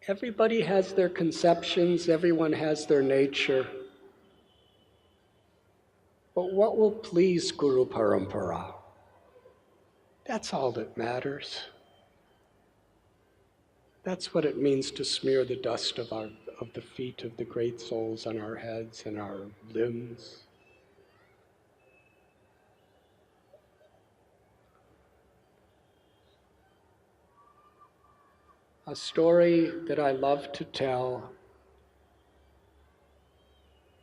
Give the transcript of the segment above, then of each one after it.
Everybody has their conceptions, everyone has their nature. But what will please Guru Parampara? That's all that matters. That's what it means to smear the dust of the feet of the great souls on our heads and our limbs. A story that I love to tell.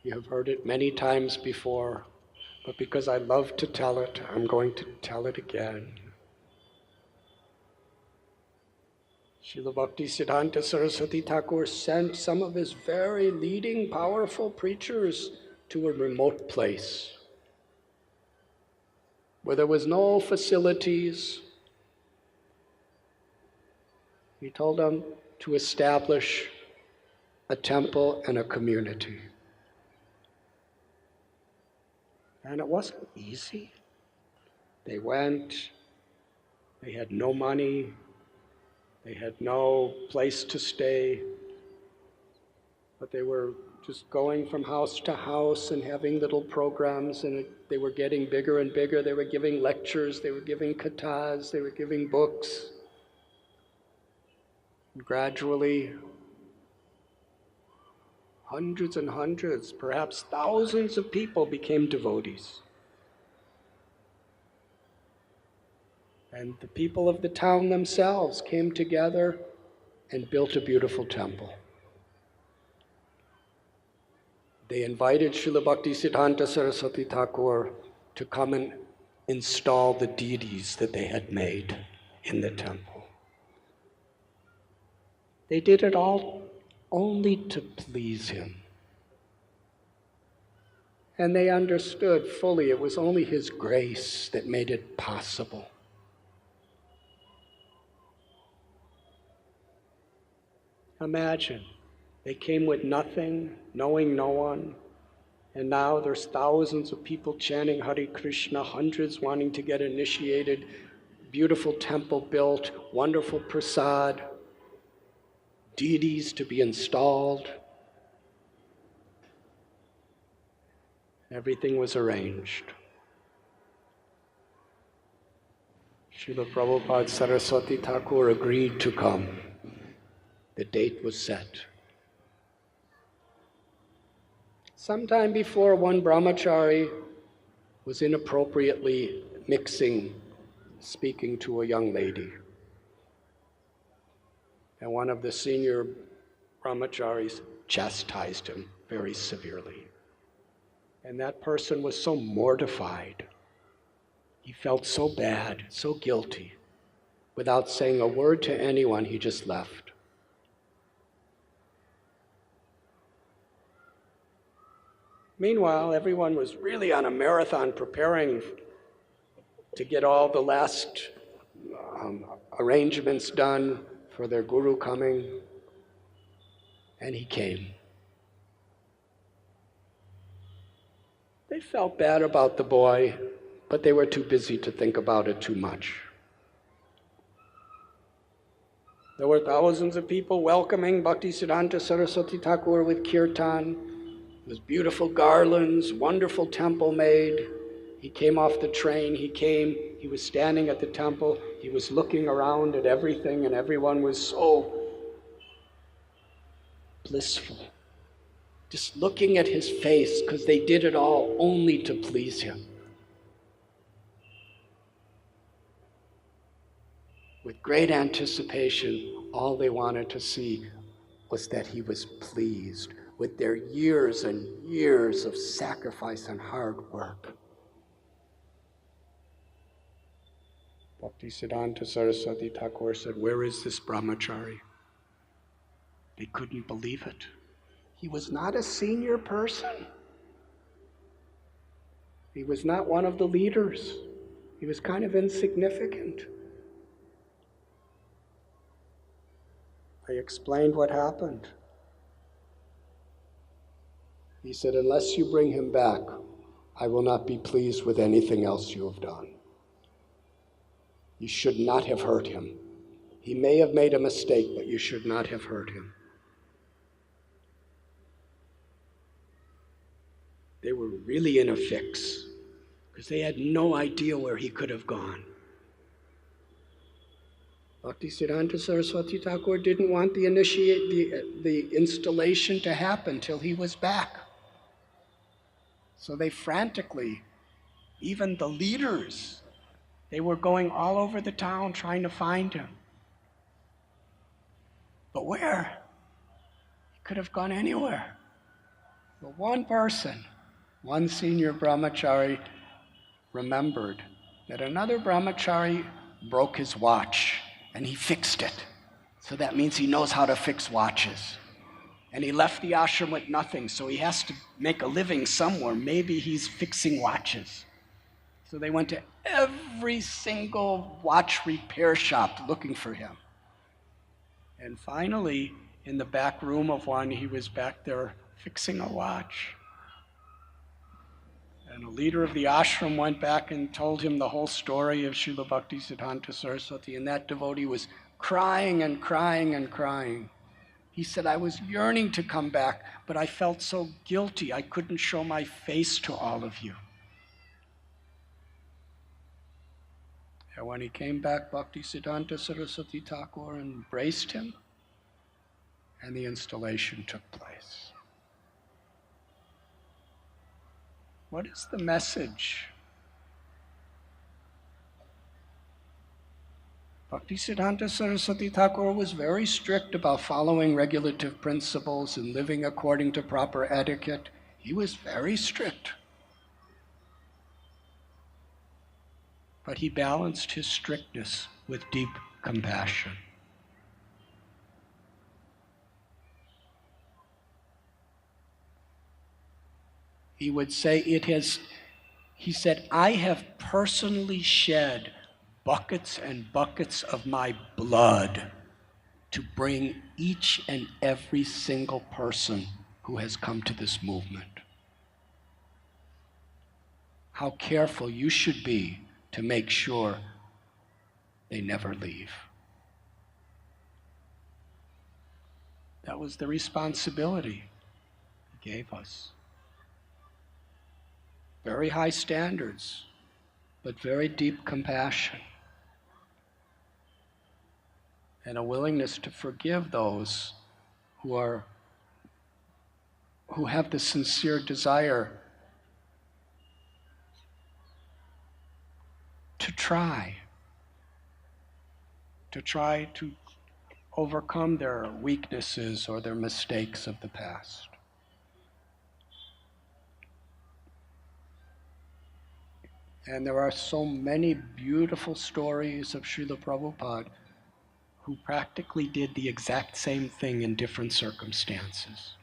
You have heard it many times before, but because I love to tell it, I'm going to tell it again. Srila Bhaktisiddhanta Saraswati Thakur sent some of his very leading, powerful preachers to a remote place where there was no facilities. He told them to establish a temple and a community. And it wasn't easy. They went, they had no money, they had no place to stay, but they were just going from house to house and having little programs, and they were getting bigger and bigger. They were giving lectures, they were giving kathas, they were giving books. And gradually, hundreds and hundreds, perhaps thousands of people became devotees. And the people of the town themselves came together and built a beautiful temple. They invited Srila Bhaktisiddhanta Saraswati Thakur to come and install the deities that they had made in the temple. They did it all only to please him. And they understood fully it was only his grace that made it possible. Imagine, they came with nothing, knowing no one, and now there's thousands of people chanting Hare Krishna, hundreds wanting to get initiated, beautiful temple built, wonderful prasad, deities to be installed. Everything was arranged. Srila Prabhupada Saraswati Thakur agreed to come. The date was set. Sometime before, one brahmachari was inappropriately speaking to a young lady. And one of the senior brahmacharis chastised him very severely. And that person was so mortified. He felt so bad, so guilty. Without saying a word to anyone, he just left. Meanwhile, everyone was really on a marathon preparing to get all the last arrangements done for their guru coming, and he came. They felt bad about the boy, but they were too busy to think about it too much. There were thousands of people welcoming Bhaktisiddhanta Saraswati Thakur with kirtan. There was beautiful garlands, wonderful temple made. He came off the train, he was standing at the temple, he was looking around at everything, and everyone was so blissful. Just looking at his face, because they did it all only to please him. With great anticipation, all they wanted to see was that he was pleased with their years and years of sacrifice and hard work. Bhaktisiddhanta Saraswati Thakur said, "Where is this brahmachari?" They couldn't believe it. He was not a senior person. He was not one of the leaders. He was kind of insignificant. I explained what happened. He said, "Unless you bring him back, I will not be pleased with anything else you have done. You should not have hurt him. He may have made a mistake, but you should not have hurt him. They were really in a fix because they had no idea where he could have gone. Bhaktisiddhanta Saraswati Thakur didn't want the installation to happen till he was back. So they frantically, even the leaders, they were going all over the town trying to find him. But where? He could have gone anywhere. But one person, one senior brahmachari, remembered that another brahmachari broke his watch and he fixed it. So that means he knows how to fix watches. And he left the ashram with nothing, so he has to make a living somewhere. Maybe he's fixing watches. So they went to every single watch repair shop looking for him. And finally, in the back room of one, he was back there fixing a watch. And the leader of the ashram went back and told him the whole story of Srila Bhaktisiddhanta Saraswati, and that devotee was crying and crying and crying. He said, I was yearning to come back, but I felt so guilty I couldn't show my face to all of you. And when he came back, Bhaktisiddhanta Saraswati Thakur embraced him, and the installation took place. What is the message? Bhaktisiddhanta Saraswati Thakur was very strict about following regulative principles and living according to proper etiquette. He was very strict. But he balanced his strictness with deep compassion. He would say, he said, I have personally shed buckets and buckets of my blood to bring each and every single person who has come to this movement. How careful you should be to make sure they never leave. That was the responsibility he gave us. Very high standards, but very deep compassion. And a willingness to forgive those who have the sincere desire to try to overcome their weaknesses or their mistakes of the past. And there are so many beautiful stories of Srila Prabhupada who practically did the exact same thing in different circumstances.